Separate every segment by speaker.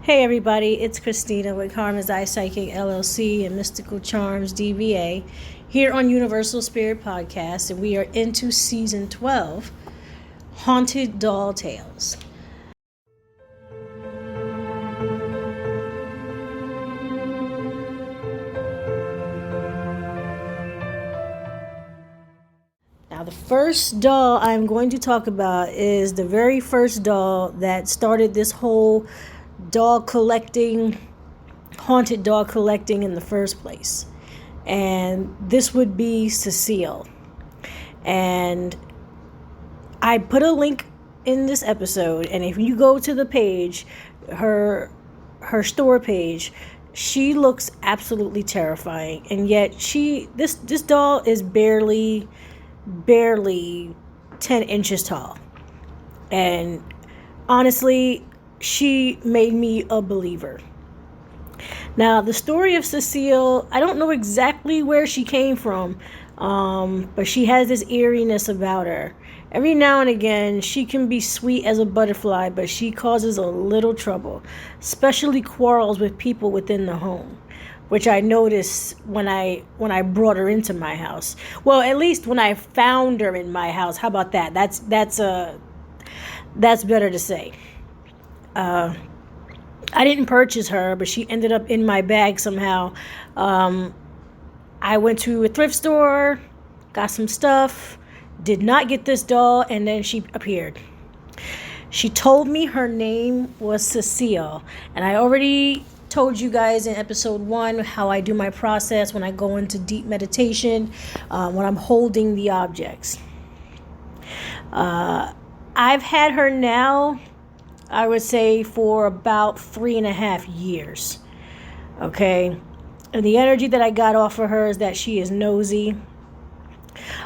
Speaker 1: Hey everybody, it's Christina with Karma's Eye Psychic LLC and Mystical Charms DBA here on Universal Spirit Podcast, and we are into season 12, Haunted Doll Tales. Now, the first doll I'm going to talk about is the very first doll that started this whole haunted doll collecting in the first place. And this would be Cecille. And I put a link in this episode, and if you go to the page, her store page, she looks absolutely terrifying. And yet this doll is barely 10 inches tall. And honestly, she made me a believer. Now, the story of Cecille, I don't know exactly where she came from, but she has this eeriness about her. Every now and again, she can be sweet as a butterfly, but she causes a little trouble, especially quarrels with people within the home, which I noticed when I brought her into my house. Well, at least when I found her in my house. How about that? That's better to say. I didn't purchase her, but she ended up in my bag somehow. I went to a thrift store, got some stuff, did not get this doll, and then she appeared. She told me her name was Cecille, and I already told you guys in episode 1 how I do my process when I go into deep meditation, when I'm holding the objects. I've had her now, I would say, for about 3.5 years. Okay. And the energy that I got off of her is that she is nosy.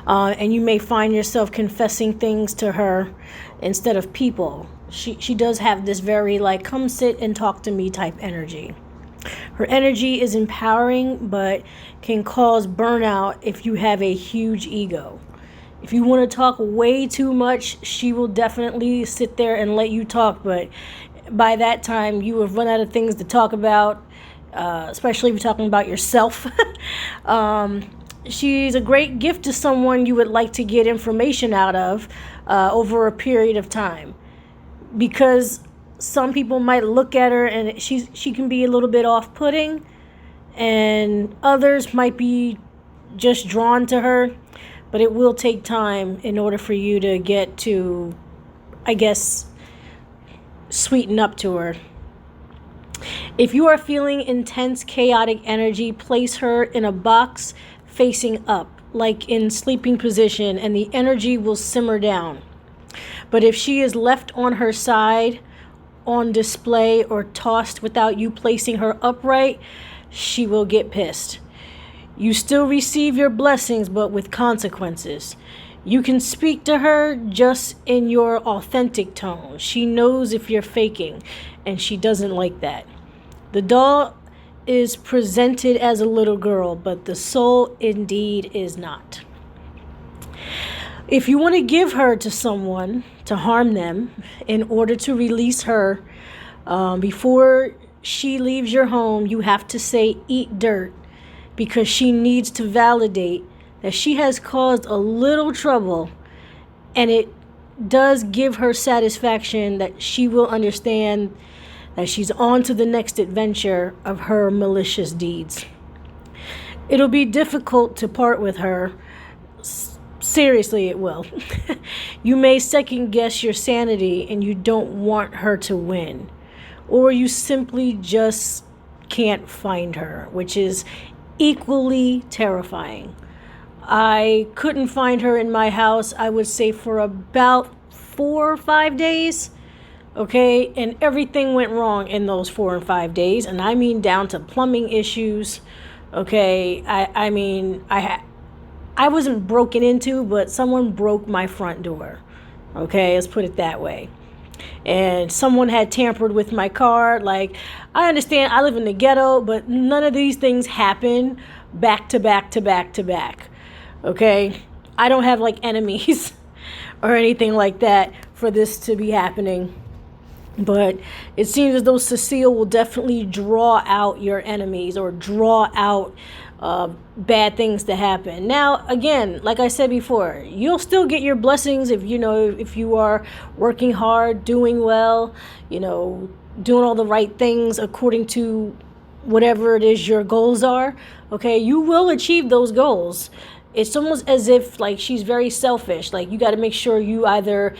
Speaker 1: And you may find yourself confessing things to her instead of people. She does have this very come sit and talk to me type energy. Her energy is empowering, but can cause burnout if you have a huge ego. If you want to talk way too much, she will definitely sit there and let you talk. But by that time, you have run out of things to talk about, especially if you're talking about yourself. She's a great gift to someone you would like to get information out of over a period of time. Because some people might look at her and she can be a little bit off-putting. And others might be just drawn to her. But it will take time in order for you to get to, I guess, sweeten up to her. If you are feeling intense, chaotic energy, place her in a box facing up, like in sleeping position, and the energy will simmer down. But if she is left on her side, on display, or tossed without you placing her upright, she will get pissed. You still receive your blessings, but with consequences. You can speak to her just in your authentic tone. She knows if you're faking, and she doesn't like that. The doll is presented as a little girl, but the soul indeed is not. If you want to give her to someone to harm them in order to release her, before she leaves your home, you have to say, "Eat dirt," because she needs to validate that she has caused a little trouble, and it does give her satisfaction that she will understand that she's on to the next adventure of her malicious deeds. It'll be difficult to part with her. Seriously, it will. You may second guess your sanity and you don't want her to win. Or you simply just can't find her, which is equally terrifying. I couldn't find her in my house, I would say, for about 4 or 5 days. Okay, and everything went wrong in those 4 and 5 days, and I mean down to plumbing issues. Okay, I wasn't broken into, but someone broke my front door. Okay, let's put it that way. And someone had tampered with my car. I understand I live in the ghetto, but none of these things happen back to back to back to back. Okay, I don't have enemies or anything like that for this to be happening. But it seems as though Cecile will definitely draw out your enemies or draw out bad things to happen. Now, again, like I said before, you'll still get your blessings if if you are working hard, doing well, doing all the right things according to whatever it is your goals are. Okay, you will achieve those goals. It's almost as if like she's very selfish. Like you got to make sure you either,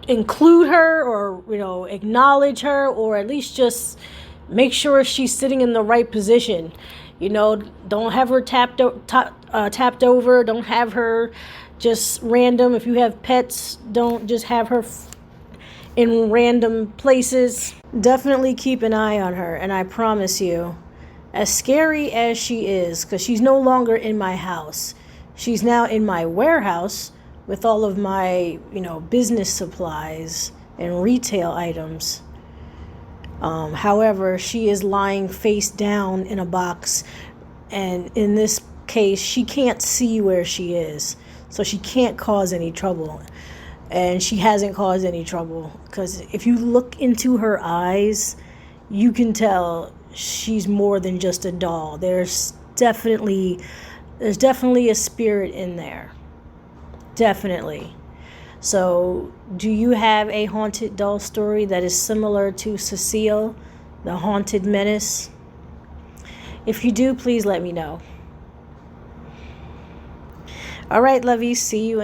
Speaker 1: include her or acknowledge her, or at least just make sure she's sitting in the right position. Don't have her tapped over. Don't have her just random. If you have pets, don't just have her in random places. Definitely keep an eye on her, and I promise you, as scary as she is, because she's no longer in my house, she's now in my warehouse with all of my, business supplies and retail items. However, she is lying face down in a box, and in this case, she can't see where she is, so she can't cause any trouble. And she hasn't caused any trouble, because if you look into her eyes, you can tell she's more than just a doll. There's definitely a spirit in there. Definitely. So, do you have a haunted doll story that is similar to Cecile, the haunted menace? If you do, please let me know. All right, lovies. See you.